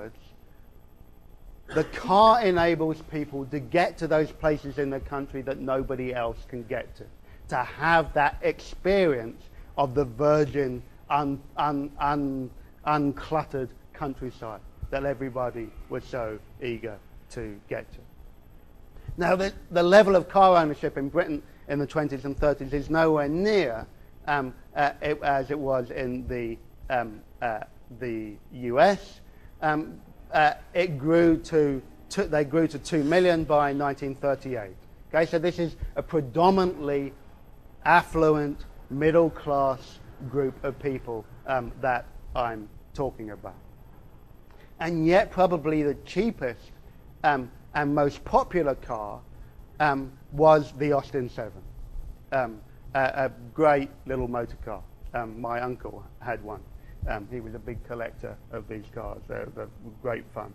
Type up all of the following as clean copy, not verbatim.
words, the car enables people to get to those places in the country that nobody else can get to have that experience of the virgin, uncluttered countryside that everybody was so eager to get to. Now, the level of car ownership in Britain in the 20s and 30s is nowhere near as it was in the US. They grew to 2 million by 1938. Okay, so this is a predominantly affluent, middle-class group of people that I'm talking about. And yet probably the cheapest and most popular car was the Austin 7, a great little motor car. My uncle had one. He was a big collector of these cars. They're great fun.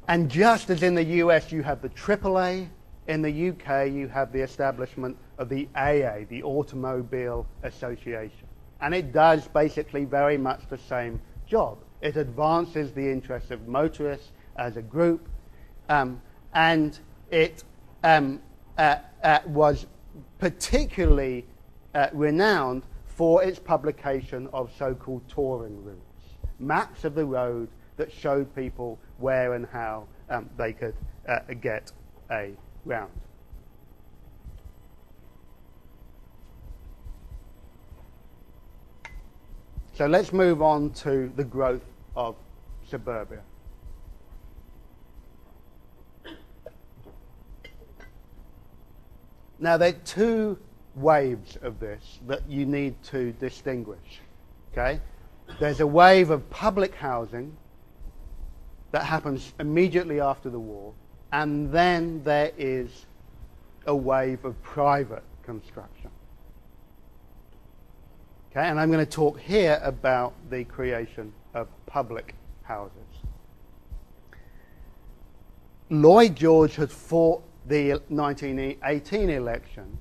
And just as in the US you have the AAA, in the UK you have the establishment of the AA, the Automobile Association. And it does basically very much the same job. It advances the interests of motorists as a group, and it was particularly renowned for its publication of so-called touring routes, maps of the road that showed people where and how they could get around. So let's move on to the growth of suburbia. Now, there are two waves of this that you need to distinguish. Okay? There's a wave of public housing that happens immediately after the war, and then there is a wave of private construction. Okay, and I'm going to talk here about the creation of public houses. Lloyd George had fought the 1918 election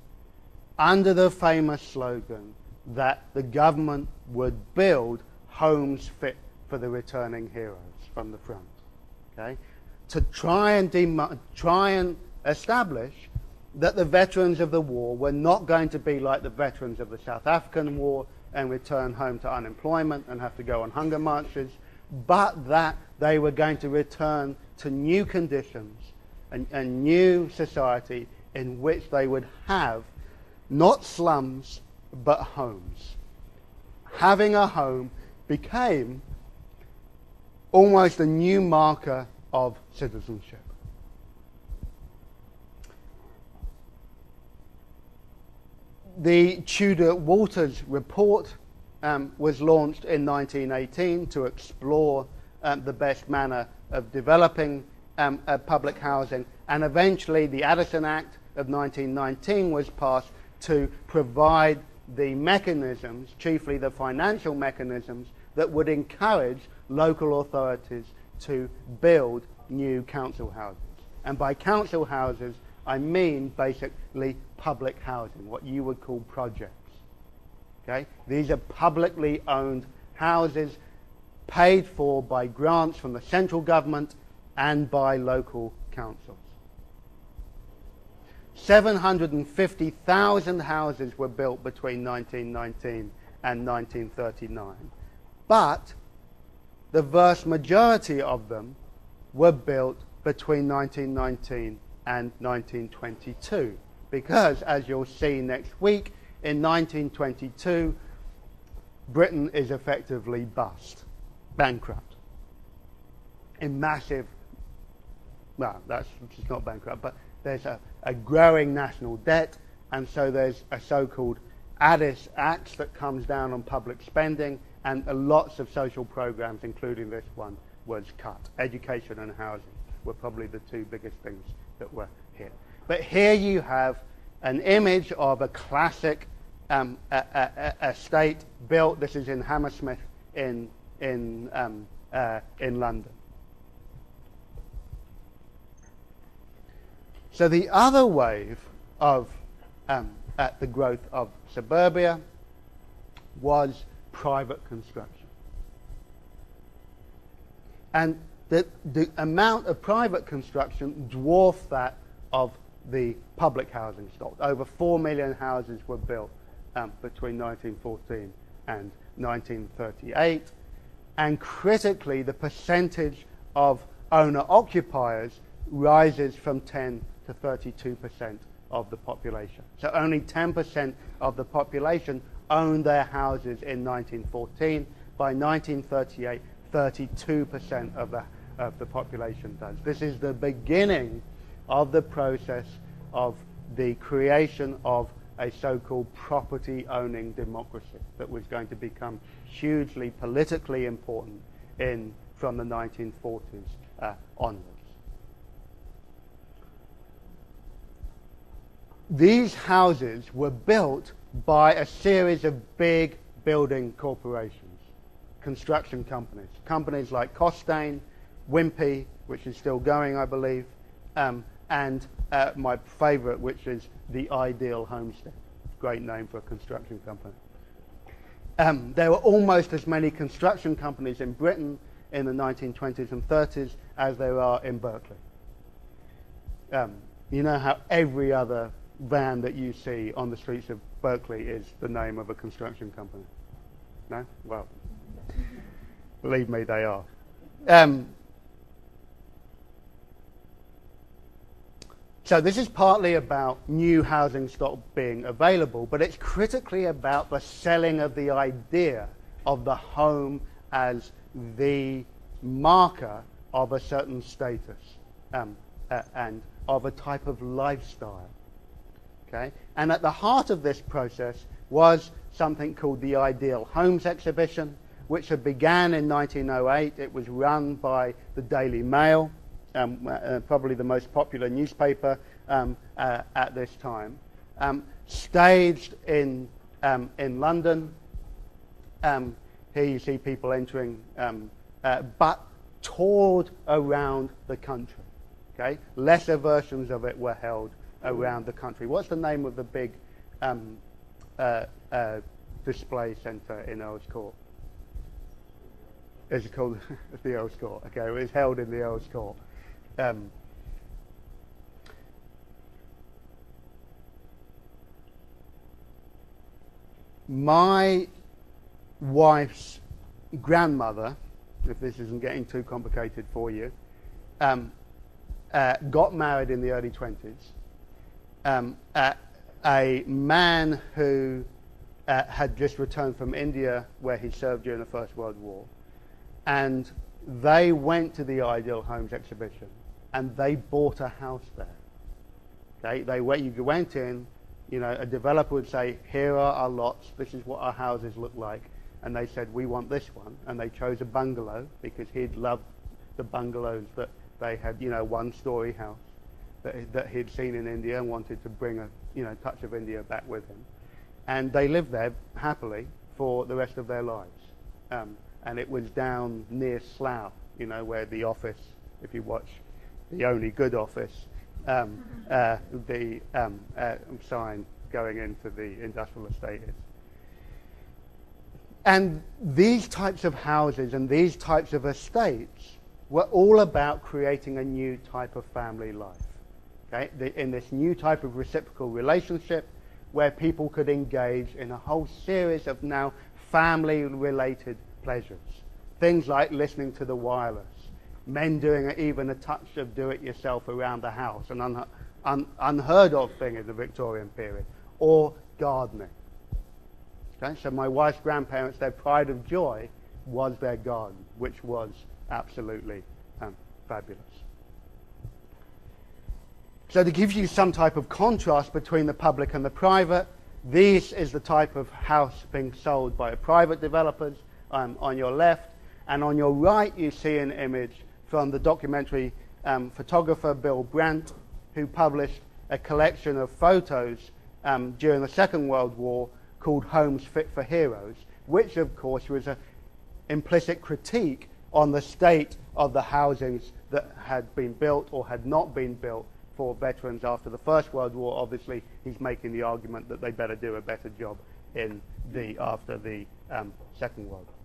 under the famous slogan that the government would build homes fit for the returning heroes from the front. Okay, to try and establish that the veterans of the war were not going to be like the veterans of the South African War and return home to unemployment and have to go on hunger marches, but that they were going to return to new conditions and a new society in which they would have not slums but homes. Having a home became almost a new marker of citizenship. The Tudor Walters report was launched in 1918 to explore the best manner of developing public housing, and eventually the Addison Act of 1919 was passed to provide the mechanisms, chiefly the financial mechanisms, that would encourage local authorities to build new council houses. And by council houses, I mean basically public housing, what you would call projects. Okay? These are publicly owned houses paid for by grants from the central government and by local councils. 750,000 houses were built between 1919 and 1939, but the vast majority of them were built between 1919 and 1922, because, as you'll see next week, in 1922, Britain is effectively bankrupt. In massive, well, it's not bankrupt, but there's a growing national debt, and so there's a so-called Addis Act that comes down on public spending, and lots of social programs, including this one, was cut. Education and housing were probably the two biggest things that were hit. But here you have an image of a classic estate built. This is in Hammersmith in London. So the other wave of the growth of suburbia was private construction. And the amount of private construction dwarfed that of the public housing stock. Over 4 million houses were built between 1914 and 1938. And critically, the percentage of owner-occupiers rises from 10 to 32% of the population. So only 10% of the population owned their houses in 1914. By 1938, 32% of the population does. This is the beginning of the process of the creation of a so-called property-owning democracy that was going to become hugely politically important from the 1940s onwards. These houses were built by a series of big building corporations, construction companies. Companies like Costain, Wimpey, which is still going, I believe, and my favorite, which is the Ideal Homestead. Great name for a construction company. There were almost as many construction companies in Britain in the 1920s and 30s as there are in Berkeley. You know how every other van that you see on the streets of Berkeley is the name of a construction company? No? Well, believe me, they are. So this is partly about new housing stock being available, but it's critically about the selling of the idea of the home as the marker of a certain status and of a type of lifestyle. Okay? And at the heart of this process was something called the Ideal Homes Exhibition, which had began in 1908. It was run by the Daily Mail, probably the most popular newspaper at this time, staged in London. Here you see people entering, but toured around the country. Okay, lesser versions of it were held around the country. What's the name of the big display centre in Earl's Court? Is it called the Earl's Court? Okay, it was held in the Earl's Court. My wife's grandmother, if this isn't getting too complicated for you, got married in the early 20s. A man who had just returned from India, where he served during the First World War, and they went to the Ideal Homes Exhibition and they bought a house there. Okay, you went in, you know, a developer would say, here are our lots, this is what our houses look like, and they said, we want this one, and they chose a bungalow because he'd loved the bungalows that they had, you know, one-story house that he'd seen in India and wanted to bring a, you know, touch of India back with him. And they lived there happily for the rest of their lives. And it was down near Slough, you know, where the office, if you watch The Only Good Office, the sign going into the industrial estate is. And these types of houses and these types of estates were all about creating a new type of family life. Okay? In this new type of reciprocal relationship where people could engage in a whole series of now family-related pleasures. Things like listening to the wireless, men doing even a touch of do-it-yourself around the house, an unheard of thing in the Victorian period, or gardening. Okay? So my wife's grandparents, their pride of joy was their garden, which was absolutely fabulous. So to give you some type of contrast between the public and the private, this is the type of house being sold by private developers on your left, and on your right you see an image from the documentary photographer Bill Brandt, who published a collection of photos during the Second World War called Homes Fit for Heroes, which of course was an implicit critique on the state of the housings that had been built or had not been built for veterans after the First World War. Obviously, he's making the argument that they better do a better job after the Second World War.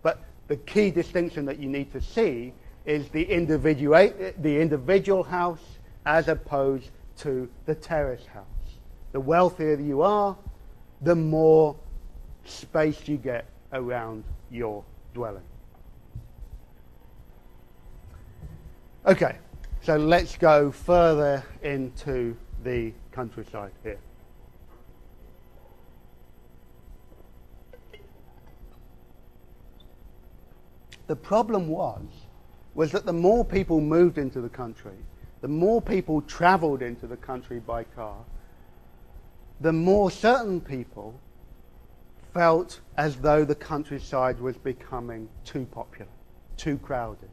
But the key distinction that you need to see is the individual house as opposed to the terrace house. The wealthier you are, the more space you get around your dwelling. Okay, so let's go further into the countryside here. The problem was that the more people moved into the country, the more people traveled into the country by car, the more certain people felt as though the countryside was becoming too popular, too crowded.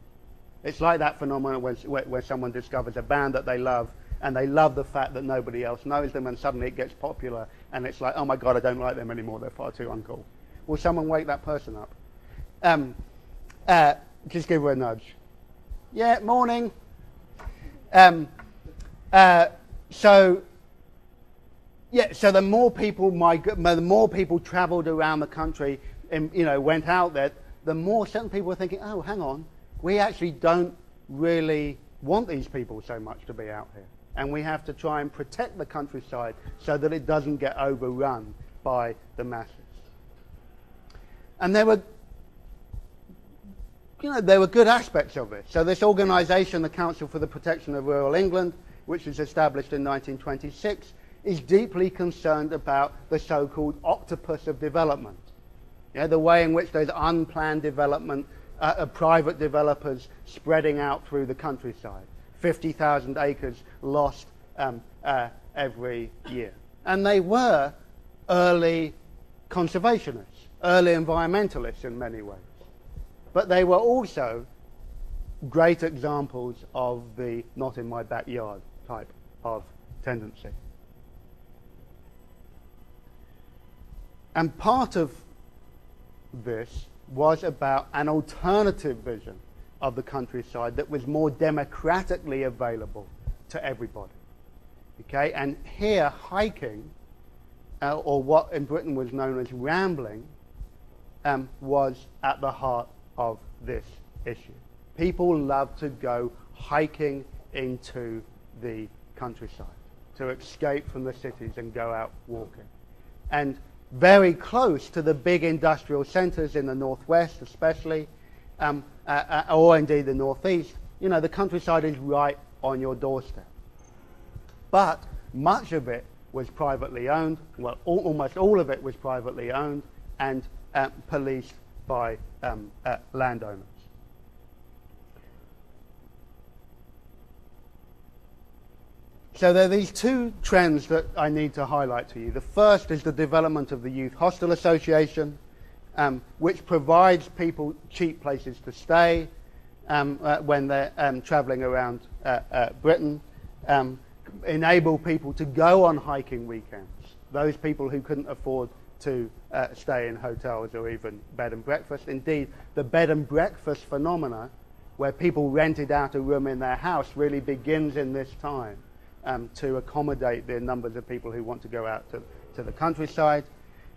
It's like that phenomenon where someone discovers a band that they love, and they love the fact that nobody else knows them, and suddenly it gets popular, and it's like, oh my God, I don't like them anymore, they're far too uncool. Will someone wake that person up? Just give her a nudge. Yeah, morning. So the more people travelled around the country, and went out there, the more certain people were thinking, oh, hang on, we actually don't really want these people so much to be out here, and we have to try and protect the countryside so that it doesn't get overrun by the masses. And there were good aspects of it. So this organisation, the Council for the Protection of Rural England, which was established in 1926, is deeply concerned about the so-called octopus of development. The way in which there's unplanned development of private developers spreading out through the countryside. 50,000 acres lost every year. And they were early conservationists, early environmentalists in many ways. But they were also great examples of the not in my backyard type of tendency. And part of this was about an alternative vision of the countryside that was more democratically available to everybody. Okay, and here hiking, or what in Britain was known as rambling, was at the heart of this issue. People love to go hiking into the countryside to escape from the cities and go out walking. And very close to the big industrial centres in the northwest especially, or indeed the northeast, the countryside is right on your doorstep. But much of it was privately owned, well, almost all of it was privately owned and policed by landowners. So there are these two trends that I need to highlight to you. The first is the development of the Youth Hostel Association, which provides people cheap places to stay when they're travelling around Britain, enable people to go on hiking weekends, those people who couldn't afford to stay in hotels or even bed and breakfast. Indeed, the bed and breakfast phenomena, where people rented out a room in their house, really begins in this time to accommodate the numbers of people who want to go out to the countryside.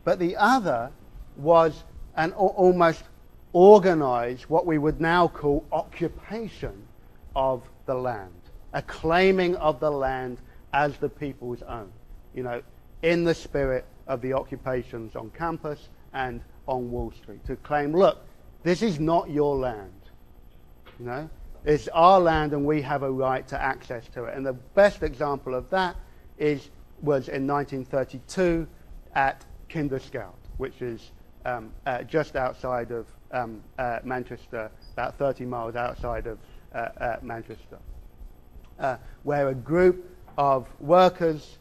But the other was an almost organised, what we would now call occupation of the land, a claiming of the land as the people's own, in the spirit of the occupations on campus and on Wall Street, to claim, look, this is not your land, it's our land and we have a right to access to it. And the best example of that was in 1932 at Kinderscout, which is just outside of Manchester, about 30 miles outside of Manchester, where a group of workers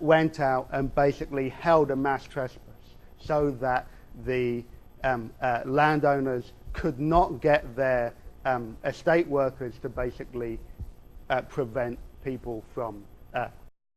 went out and basically held a mass trespass so that the landowners could not get their estate workers to basically prevent people from